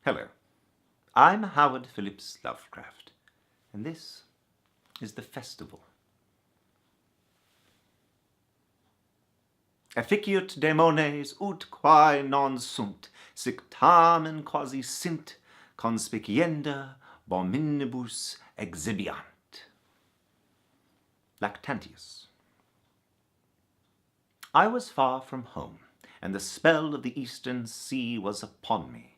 Hello, I'm Howard Phillips Lovecraft, and this is the festival. Efficiut demones ut quae non sunt, sic tamen quasi sint, conspicienda bominibus exhibiant. Lactantius. I was far from home, and the spell of the eastern sea was upon me.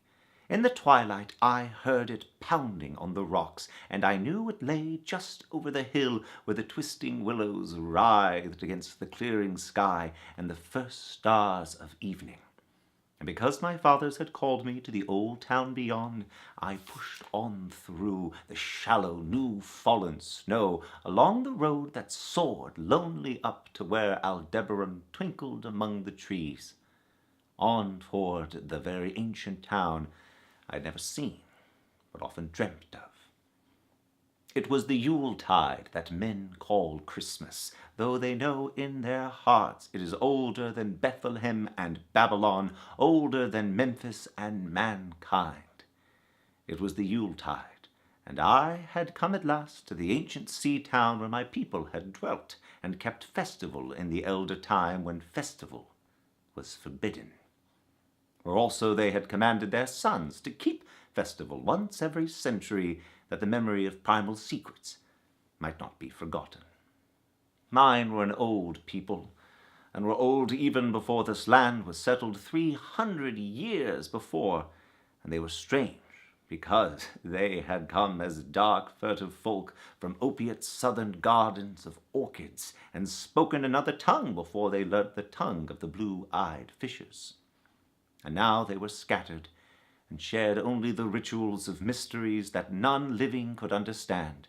In the twilight I heard it pounding on the rocks, and I knew it lay just over the hill where the twisting willows writhed against the clearing sky and the first stars of evening. And because my fathers had called me to the old town beyond, I pushed on through the shallow, new-fallen snow, along the road that soared lonely up to where Aldebaran twinkled among the trees, on toward the very ancient town I had never seen, but often dreamt of. It was the Yuletide that men call Christmas, though they know in their hearts it is older than Bethlehem and Babylon, older than Memphis and mankind. It was the Yuletide, and I had come at last to the ancient sea town where my people had dwelt and kept festival in the elder time when festival was forbidden. Where also they had commanded their sons to keep festival once every century, that the memory of primal secrets might not be forgotten. Mine were an old people, and were old even before this land was settled 300 years before, and they were strange, because they had come as dark, furtive folk from opiate southern gardens of orchids, and spoken another tongue before they learnt the tongue of the blue-eyed fishers. And now they were scattered, and shared only the rituals of mysteries that none living could understand.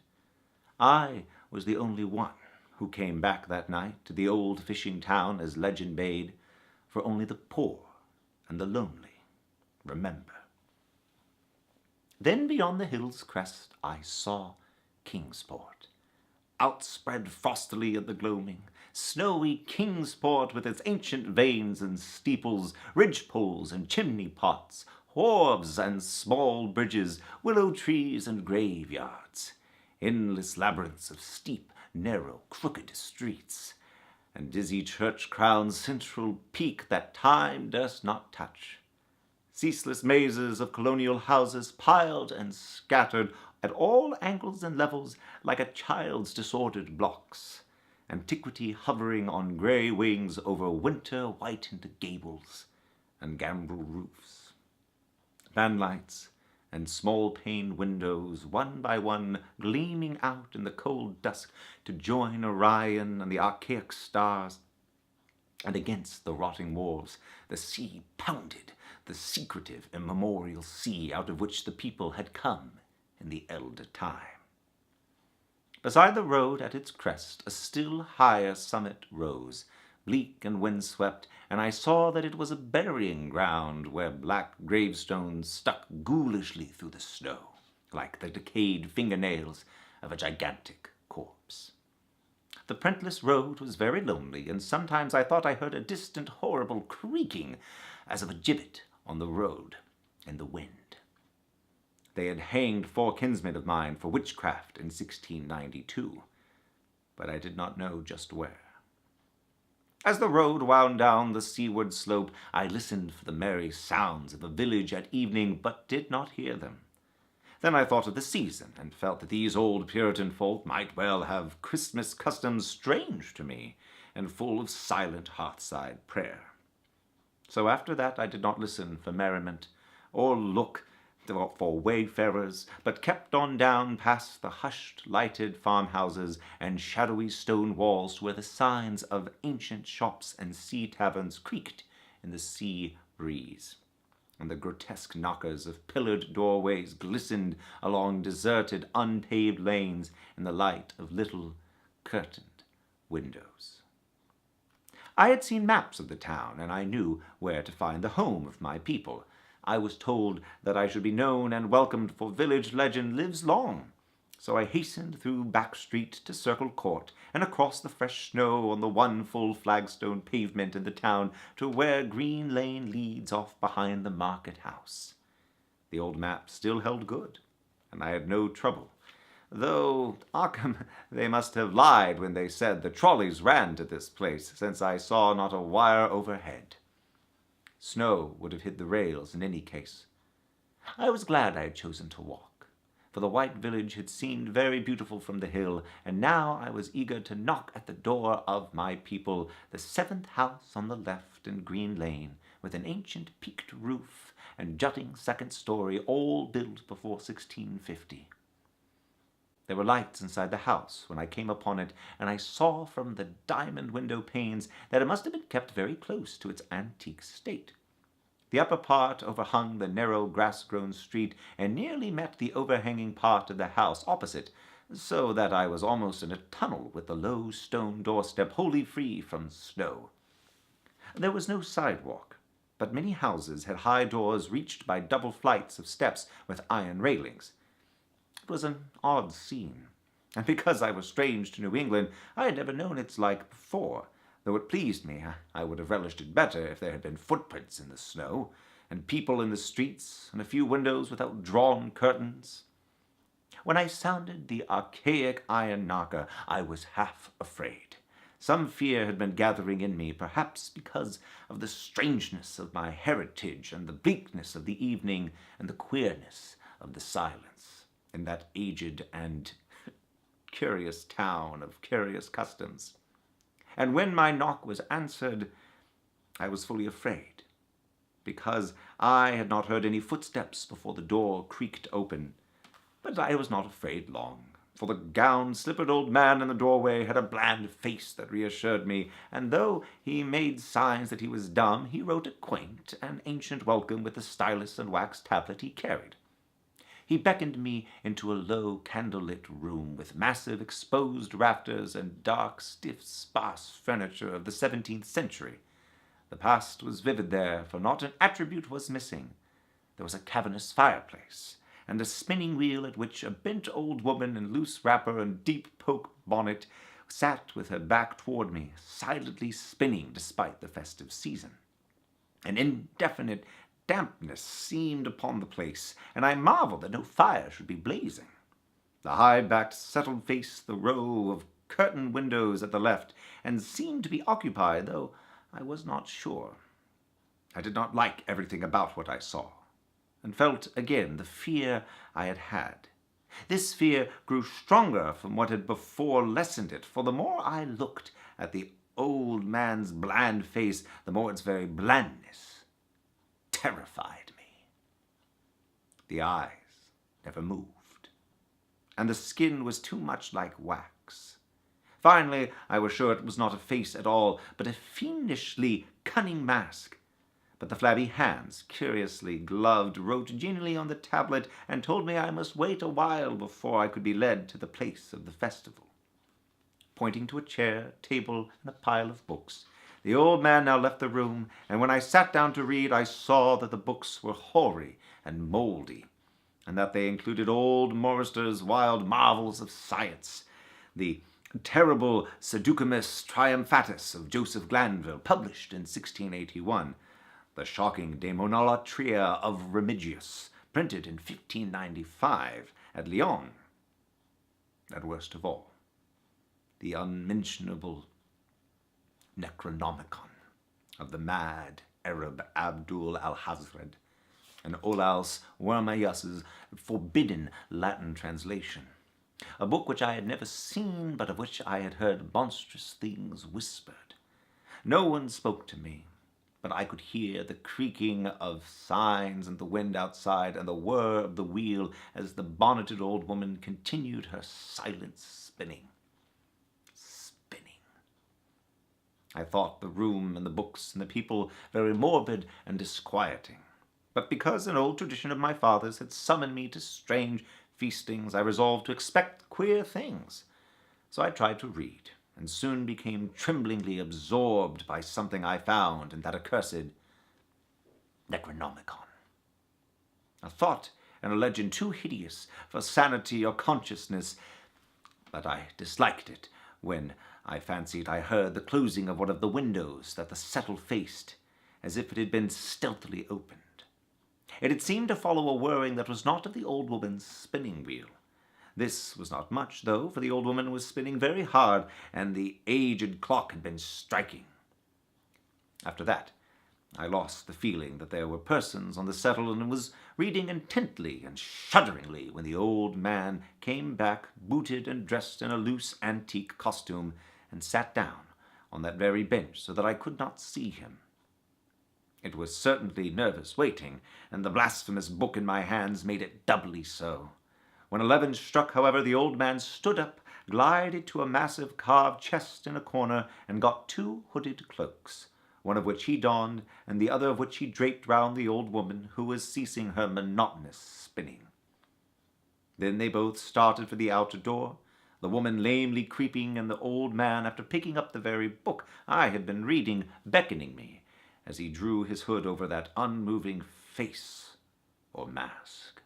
I was the only one who came back that night to the old fishing town as legend bade, for only the poor and the lonely remember. Then beyond the hill's crest I saw Kingsport, outspread frostily at the gloaming, snowy Kingsport with its ancient vanes and steeples, ridgepoles and chimney-pots, wharves and small bridges, willow trees and graveyards, endless labyrinths of steep, narrow, crooked streets, and dizzy church-crowned central peak that time durst not touch. Ceaseless mazes of colonial houses piled and scattered at all angles and levels like a child's disordered blocks, antiquity hovering on grey wings over winter-whitened gables and gambrel roofs. Fanlights and small-pane windows, one by one, gleaming out in the cold dusk to join Orion and the archaic stars. And against the rotting wharves the sea pounded, the secretive immemorial sea out of which the people had come in the elder time. Beside the road at its crest a still higher summit rose, bleak and windswept, and I saw that it was a burying ground where black gravestones stuck ghoulishly through the snow, like the decayed fingernails of a gigantic corpse. The prentless road was very lonely, and sometimes I thought I heard a distant, horrible creaking, as of a gibbet on the road in the wind. They had hanged 4 kinsmen of mine for witchcraft in 1692, but I did not know just where. As the road wound down the seaward slope, I listened for the merry sounds of a village at evening, but did not hear them. Then I thought of the season, and felt that these old Puritan folk might well have Christmas customs strange to me, and full of silent hearthside prayer. So after that I did not listen for merriment, or look for wayfarers, but kept on down past the hushed, lighted farmhouses and shadowy stone walls to where the signs of ancient shops and sea taverns creaked in the sea breeze, and the grotesque knockers of pillared doorways glistened along deserted, unpaved lanes in the light of little curtained windows. I had seen maps of the town, and I knew where to find the home of my people. I was told that I should be known and welcomed, for village legend lives long. So I hastened through Back Street to Circle Court, and across the fresh snow on the one full flagstone pavement in the town to where Green Lane leads off behind the market house. The old map still held good, and I had no trouble. Though, Occam, they must have lied when they said the trolleys ran to this place, since I saw not a wire overhead. Snow would have hid the rails in any case. I was glad I had chosen to walk, for the white village had seemed very beautiful from the hill, and now I was eager to knock at the door of my people, the 7th house on the left in Green Lane, with an ancient peaked roof and jutting 2nd story, all built before 1650. There were lights inside the house when I came upon it, and I saw from the diamond window panes that it must have been kept very close to its antique state. The upper part overhung the narrow grass-grown street and nearly met the overhanging part of the house opposite, so that I was almost in a tunnel with the low stone doorstep wholly free from snow. There was no sidewalk, but many houses had high doors reached by double flights of steps with iron railings. It was an odd scene, and because I was strange to New England, I had never known its like before. Though it pleased me, I would have relished it better if there had been footprints in the snow, and people in the streets, and a few windows without drawn curtains. When I sounded the archaic iron knocker, I was half afraid. Some fear had been gathering in me, perhaps because of the strangeness of my heritage, and the bleakness of the evening, and the queerness of the silence, in that aged and curious town of curious customs. And when my knock was answered, I was fully afraid, because I had not heard any footsteps before the door creaked open. But I was not afraid long, for the gown-slippered old man in the doorway had a bland face that reassured me, and though he made signs that he was dumb, he wrote a quaint and ancient welcome with the stylus and wax tablet he carried. He beckoned me into a low, candle-lit room with massive exposed rafters and dark, stiff, sparse furniture of the 17th century. The past was vivid there, for not an attribute was missing. There was a cavernous fireplace, and a spinning wheel at which a bent old woman in loose wrapper and deep poke bonnet sat with her back toward me, silently spinning despite the festive season. An indefinite dampness seemed upon the place, and I marveled that no fire should be blazing. The high-backed, settled face, the row of curtained windows at the left, and seemed to be occupied, though I was not sure. I did not like everything about what I saw, and felt again the fear I had had. This fear grew stronger from what had before lessened it, for the more I looked at the old man's bland face, the more its very blandness terrified me. The eyes never moved, and the skin was too much like wax. Finally, I was sure it was not a face at all, but a fiendishly cunning mask. But the flabby hands, curiously gloved, wrote genially on the tablet and told me I must wait a while before I could be led to the place of the festival. Pointing to a chair, table, and a pile of books, the old man now left the room, and when I sat down to read, I saw that the books were hoary and mouldy, and that they included old Morster's wild marvels of science, the terrible Seducimus Triumphatus of Joseph Glanville, published in 1681, the shocking De Monolatria of Remigius, printed in 1595 at Lyon, and worst of all, the unmentionable Necronomicon of the mad Arab Abdul al-Hazred, and Olaus Wormius's forbidden Latin translation, a book which I had never seen, but of which I had heard monstrous things whispered. No one spoke to me, but I could hear the creaking of signs and the wind outside, and the whir of the wheel as the bonneted old woman continued her silent spinning. I thought the room and the books and the people very morbid and disquieting. But because an old tradition of my father's had summoned me to strange feastings, I resolved to expect queer things. So I tried to read, and soon became tremblingly absorbed by something I found in that accursed Necronomicon. A thought and a legend too hideous for sanity or consciousness, but I disliked it when I fancied I heard the closing of one of the windows that the settle faced, as if it had been stealthily opened. It had seemed to follow a whirring that was not of the old woman's spinning wheel. This was not much, though, for the old woman was spinning very hard, and the aged clock had been striking. After that, I lost the feeling that there were persons on the settle, and was reading intently and shudderingly when the old man came back, booted and dressed in a loose antique costume, and sat down on that very bench so that I could not see him. It was certainly nervous waiting, and the blasphemous book in my hands made it doubly so. When 11 struck, however, the old man stood up, glided to a massive carved chest in a corner, and got 2 hooded cloaks, one of which he donned, and the other of which he draped round the old woman, who was ceasing her monotonous spinning. Then they both started for the outer door, the woman lamely creeping, and the old man, after picking up the very book I had been reading, beckoning me, as he drew his hood over that unmoving face or mask.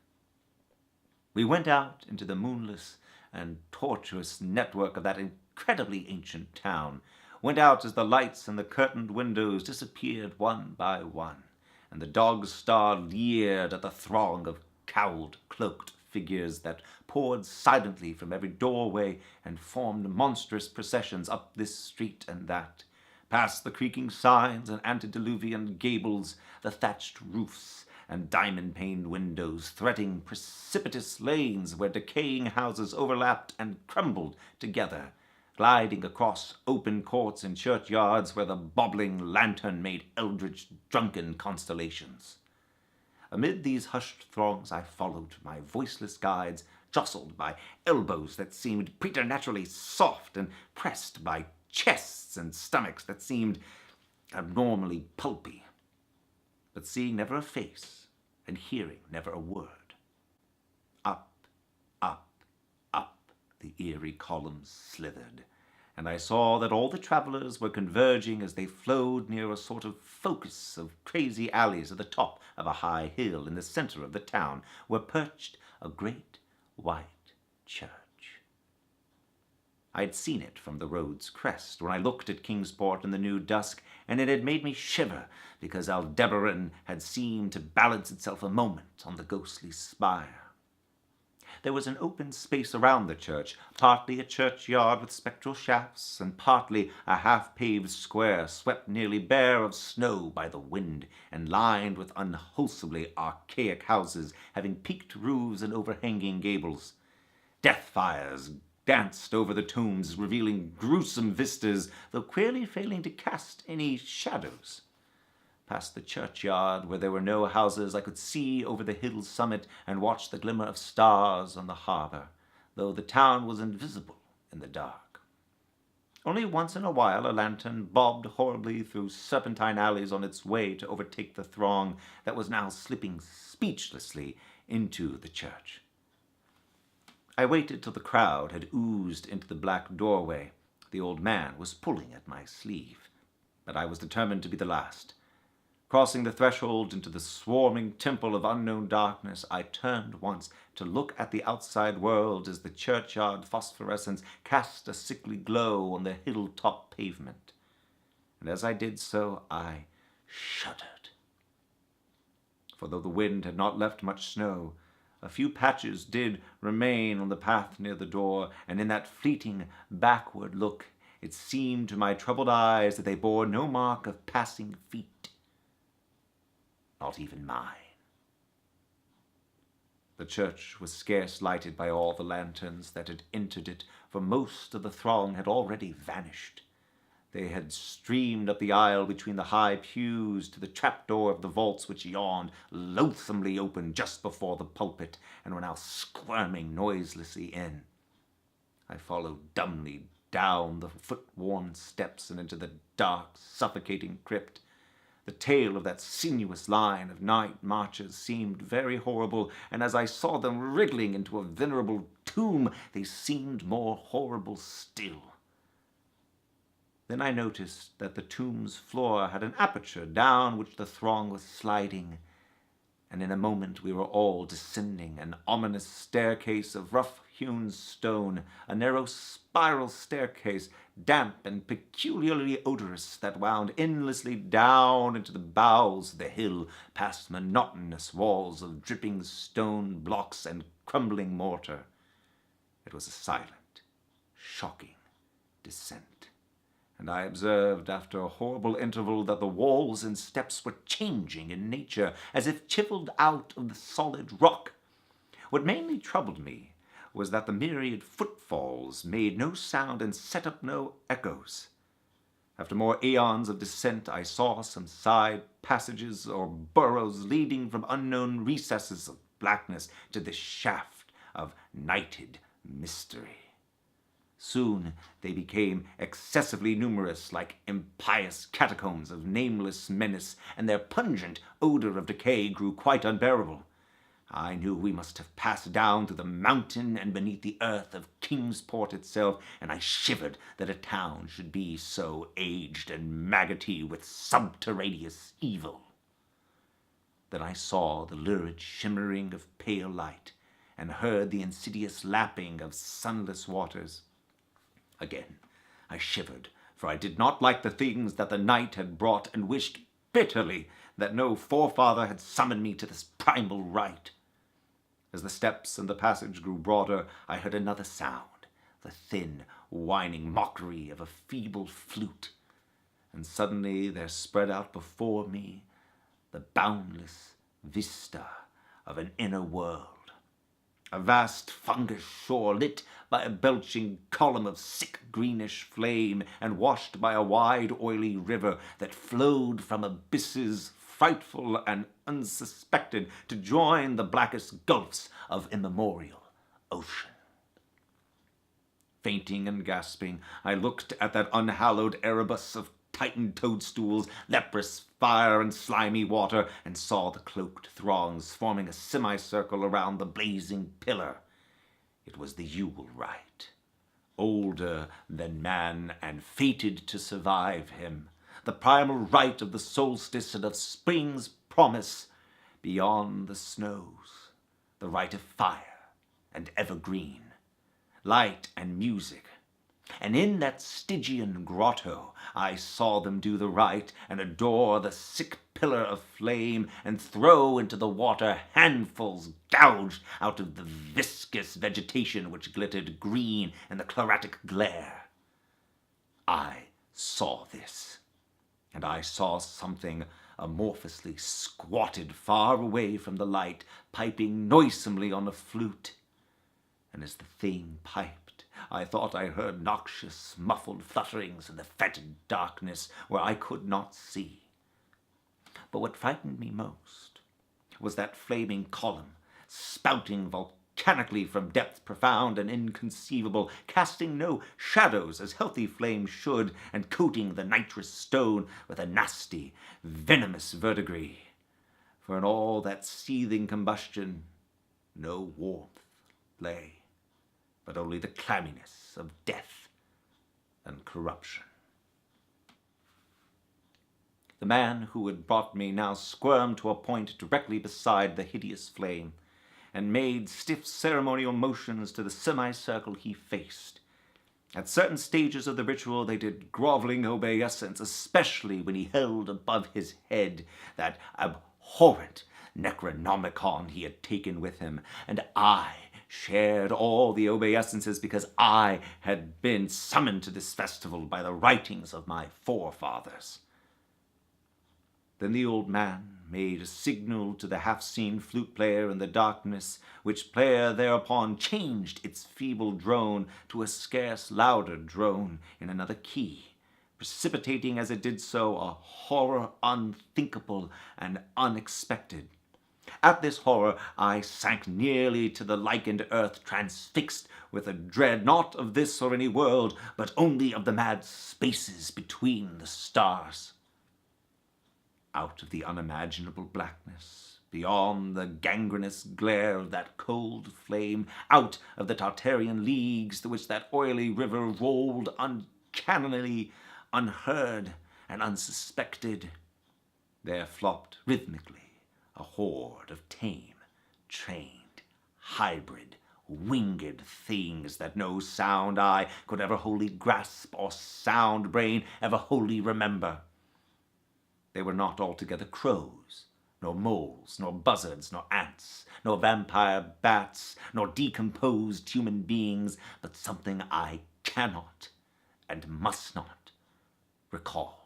We went out into the moonless and tortuous network of that incredibly ancient town, went out as the lights in the curtained windows disappeared one by one, and the dog-star leered at the throng of cowled, cloaked figures that poured silently from every doorway and formed monstrous processions up this street and that, past the creaking signs and antediluvian gables, the thatched roofs and diamond-paned windows, threading precipitous lanes where decaying houses overlapped and crumbled together, gliding across open courts and churchyards where the bobbling lantern made eldritch drunken constellations. Amid these hushed throngs I followed, my voiceless guides, jostled by elbows that seemed preternaturally soft, and pressed by chests and stomachs that seemed abnormally pulpy, but seeing never a face and hearing never a word. Up, up, up the eerie columns slithered, and I saw that all the travelers were converging as they flowed near a sort of focus of crazy alleys at the top of a high hill in the center of the town, where perched a great white church. I had seen it from the road's crest when I looked at Kingsport in the new dusk, and it had made me shiver because Aldebaran had seemed to balance itself a moment on the ghostly spire. There was an open space around the church, partly a churchyard with spectral shafts, and partly a half-paved square swept nearly bare of snow by the wind, and lined with unwholesomely archaic houses having peaked roofs and overhanging gables. Death fires danced over the tombs, revealing gruesome vistas, though queerly failing to cast any shadows. Past the churchyard, where there were no houses, I could see over the hill's summit and watch the glimmer of stars on the harbor, though the town was invisible in the dark. Only once in a while a lantern bobbed horribly through serpentine alleys on its way to overtake the throng that was now slipping speechlessly into the church. I waited till the crowd had oozed into the black doorway. The old man was pulling at my sleeve, but I was determined to be the last. Crossing the threshold into the swarming temple of unknown darkness, I turned once to look at the outside world as the churchyard phosphorescence cast a sickly glow on the hilltop pavement. And as I did so, I shuddered. For though the wind had not left much snow, a few patches did remain on the path near the door, and in that fleeting backward look, it seemed to my troubled eyes that they bore no mark of passing feet. Not even mine. The church was scarce lighted by all the lanterns that had entered it, for most of the throng had already vanished. They had streamed up the aisle between the high pews to the trapdoor of the vaults which yawned loathsomely open just before the pulpit, and were now squirming noiselessly in. I followed dumbly down the foot-worn steps and into the dark, suffocating crypt. The tale of that sinuous line of night marchers seemed very horrible, and as I saw them wriggling into a venerable tomb, they seemed more horrible still. Then I noticed that the tomb's floor had an aperture down which the throng was sliding, and in a moment we were all descending an ominous staircase of rough hewn stone, a narrow spiral staircase, damp and peculiarly odorous, that wound endlessly down into the bowels of the hill, past monotonous walls of dripping stone blocks and crumbling mortar. It was a silent, shocking descent, and I observed after a horrible interval that the walls and steps were changing in nature, as if chiseled out of the solid rock. What mainly troubled me was that the myriad footfalls made no sound and set up no echoes. After more aeons of descent, I saw some side passages or burrows leading from unknown recesses of blackness to this shaft of nighted mystery. Soon they became excessively numerous, like impious catacombs of nameless menace, and their pungent odor of decay grew quite unbearable. I knew we must have passed down through the mountain and beneath the earth of Kingsport itself, and I shivered that a town should be so aged and maggoty with subterraneous evil. Then I saw the lurid shimmering of pale light, and heard the insidious lapping of sunless waters. Again I shivered, for I did not like the things that the night had brought, and wished bitterly that no forefather had summoned me to this primal rite. As the steps and the passage grew broader, I heard another sound, the thin, whining mockery of a feeble flute, and suddenly there spread out before me the boundless vista of an inner world. A vast fungus shore lit by a belching column of sick greenish flame, and washed by a wide oily river that flowed from abysses frightful and unsuspected to join the blackest gulfs of immemorial ocean. Fainting and gasping, I looked at that unhallowed Erebus of tightened toadstools, leprous fire and slimy water, and saw the cloaked throngs forming a semicircle around the blazing pillar. It was the Yule rite, older than man and fated to survive him, the primal rite of the solstice and of spring's promise beyond the snows, the rite of fire and evergreen, light and music. And in that Stygian grotto I saw them do the rite, and adore the sick pillar of flame, and throw into the water handfuls gouged out of the viscous vegetation which glittered green in the chlorotic glare. I saw this, and I saw something amorphously squatted far away from the light, piping noisomely on a flute. And as the thing piped, I thought I heard noxious, muffled flutterings in the fetid darkness where I could not see. But what frightened me most was that flaming column, spouting volcanically from depths profound and inconceivable, casting no shadows as healthy flames should, and coating the nitrous stone with a nasty, venomous verdigris. For in all that seething combustion no warmth lay, but only the clamminess of death and corruption. The man who had brought me now squirmed to a point directly beside the hideous flame, and made stiff ceremonial motions to the semicircle he faced. At certain stages of the ritual they did groveling obeisance, especially when he held above his head that abhorrent Necronomicon he had taken with him, and I shared all the obeisances because I had been summoned to this festival by the writings of my forefathers. Then the old man made a signal to the half-seen flute player in the darkness, which player thereupon changed its feeble drone to a scarce louder drone in another key, precipitating as it did so a horror unthinkable and unexpected. At this horror I sank nearly to the lichened earth, transfixed with a dread not of this or any world, but only of the mad spaces between the stars. Out of the unimaginable blackness, beyond the gangrenous glare of that cold flame, out of the Tartarian leagues through which that oily river rolled uncannily, unheard and unsuspected, there flopped rhythmically a horde of tame, trained, hybrid winged things that no sound eye could ever wholly grasp, or sound brain ever wholly remember. They were not altogether crows, nor moles, nor buzzards, nor ants, nor vampire bats, nor decomposed human beings, but something I cannot and must not recall.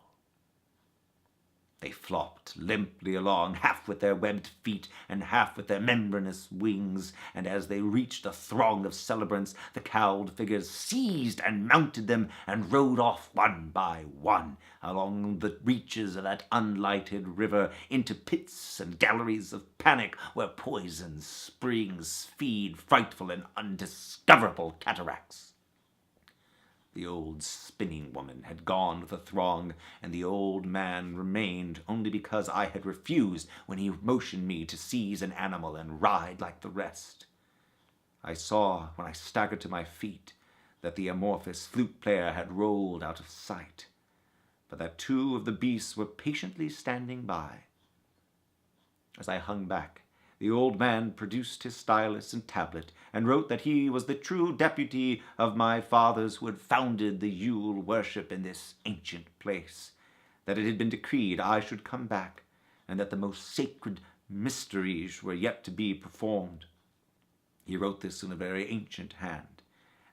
They flopped limply along, half with their webbed feet and half with their membranous wings, and as they reached the throng of celebrants, the cowled figures seized and mounted them and rode off one by one along the reaches of that unlighted river into pits and galleries of panic where poison springs feed frightful and undiscoverable cataracts. The old spinning woman had gone with the throng, and the old man remained only because I had refused when he motioned me to seize an animal and ride like the rest. I saw, when I staggered to my feet, that the amorphous flute player had rolled out of sight, but that two of the beasts were patiently standing by. As I hung back, the old man produced his stylus and tablet and wrote that he was the true deputy of my fathers who had founded the Yule worship in this ancient place, that it had been decreed I should come back, and that the most sacred mysteries were yet to be performed. He wrote this in a very ancient hand,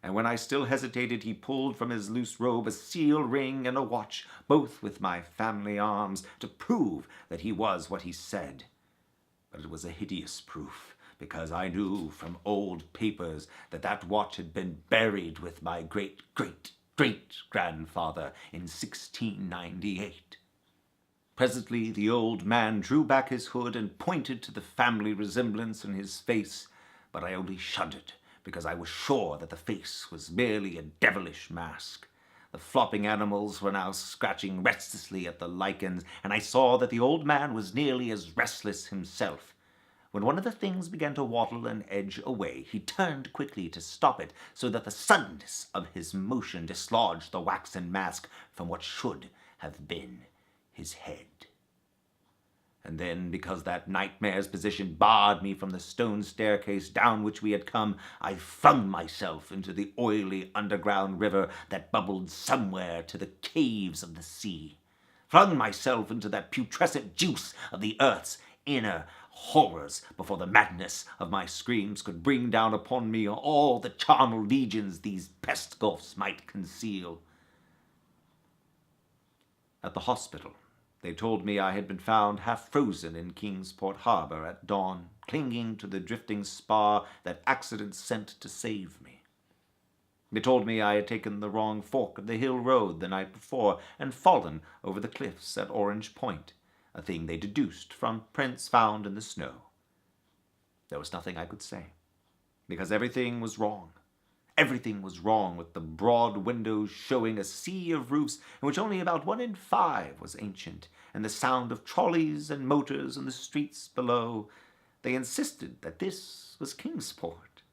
and when I still hesitated, he pulled from his loose robe a seal ring and a watch, both with my family arms, to prove that he was what he said. But it was a hideous proof, because I knew from old papers that that watch had been buried with my great-great-great-grandfather in 1698. Presently the old man drew back his hood and pointed to the family resemblance in his face, but I only shuddered, because I was sure that the face was merely a devilish mask. The flopping animals were now scratching restlessly at the lichens, and I saw that the old man was nearly as restless himself. When one of the things began to waddle and edge away, he turned quickly to stop it, so that the suddenness of his motion dislodged the waxen mask from what should have been his head. And then, because that nightmare's position barred me from the stone staircase down which we had come, I flung myself into the oily underground river that bubbled somewhere to the caves of the sea, flung myself into that putrescent juice of the earth's inner horrors before the madness of my screams could bring down upon me all the charnel legions these pest gulfs might conceal. At the hospital, they told me I had been found half frozen in Kingsport harbor at dawn, clinging to the drifting spar that accident sent to save me. They told me I had taken the wrong fork of the hill road the night before and fallen over the cliffs at Orange Point, a thing they deduced from prints found in the snow. There was nothing I could say, because everything was wrong. Everything was wrong with the broad windows showing a sea of roofs in which only about 1 in 5 was ancient, and the sound of trolleys and motors in the streets below. They insisted that this was Kingsport,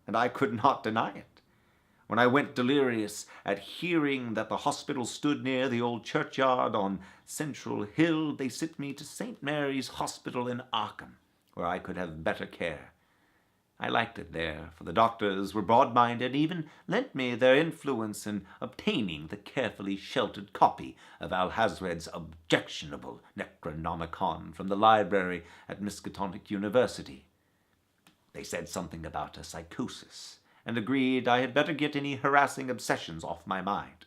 and I could not deny it. When I went delirious at hearing that the hospital stood near the old churchyard on Central Hill, they sent me to St. Mary's Hospital in Arkham, where I could have better care. I liked it there, for the doctors were broad-minded and even lent me their influence in obtaining the carefully sheltered copy of Alhazred's objectionable Necronomicon from the library at Miskatonic University. They said something about a psychosis, and agreed I had better get any harassing obsessions off my mind.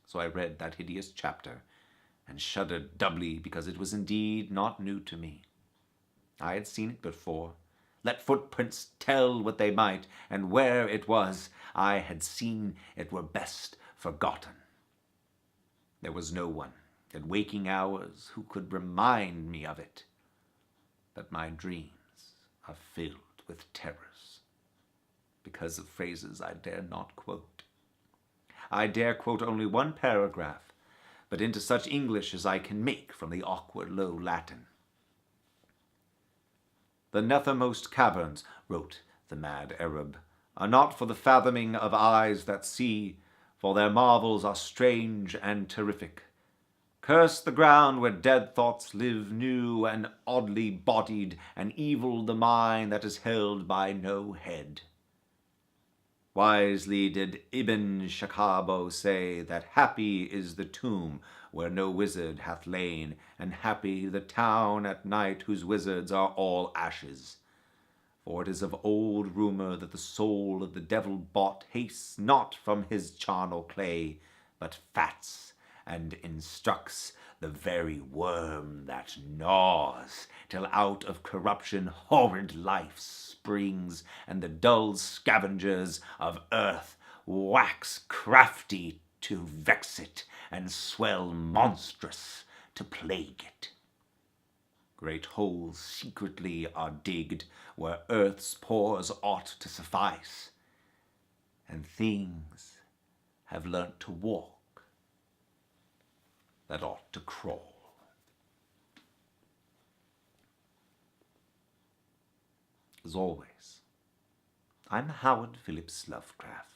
So I read that hideous chapter, and shuddered doubly because it was indeed not new to me. I had seen it before. Let footprints tell what they might, and where it was, I had seen it were best forgotten. There was no one at waking hours who could remind me of it, but my dreams are filled with terrors, because of phrases I dare not quote. I dare quote only one paragraph, but into such English as I can make from the awkward low Latin. "The nethermost caverns," wrote the mad Arab, "are not for the fathoming of eyes that see, for their marvels are strange and terrific. Curse the ground where dead thoughts live new and oddly bodied, and evil the mind that is held by no head. Wisely did Ibn Shakabo say that happy is the tomb where no wizard hath lain, and happy the town at night whose wizards are all ashes. For it is of old rumour that the soul of the devil-bought hastes not from his charnel clay, but fats and instructs the very worm that gnaws, till out of corruption horrid life springs, and the dull scavengers of earth wax crafty to vex it, and swell monstrous to plague it. Great holes secretly are digged where earth's pores ought to suffice, and things have learnt to walk that ought to crawl. As always, I'm Howard Phillips Lovecraft.